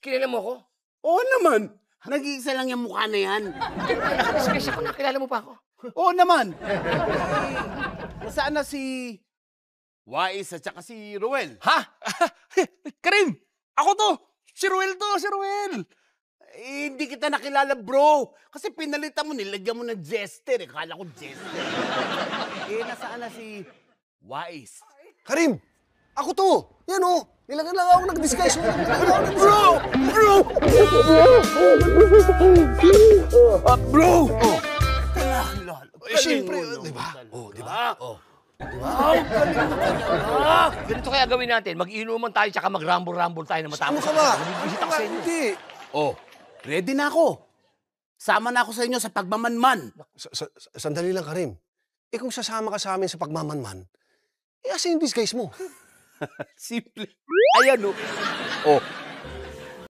Kilala mo ako? Oo naman. Nag-iisa lang yung mukha na yan. Nakadisguise ako, nakilala mo pa ako? Oo naman. Nasaan na si Wais at saka si Ruel? Ha? Karim! Ako to! Si Ruel to! Si Ruel! Eh, hindi kita nakilala, bro. Kasi pinalitan mo, nilagyan mo ng jester. Kala ko jester. Nasaan na si Wais? Karim! Ako to! Yan o! Nilagyan lang ako nag-disguise. Bro! Bro! Bro! Oh. Siyempre, di ba? Oh, di ba? Oh. Ganito kaya gawin natin. Mag-inuman tayo tsaka mag-rumble-rumble tayo na matapos. Ano ka ba? Bibisita ko sa inyo. Hindi. Oh, ready na ako. Sama na ako sa inyo sa pagmamanman. Sandali lang, Karim. Eh kung sasama ka sa amin sa pagmamanman, asa yung disguise mo? Simple. Ayan, oh. Oh,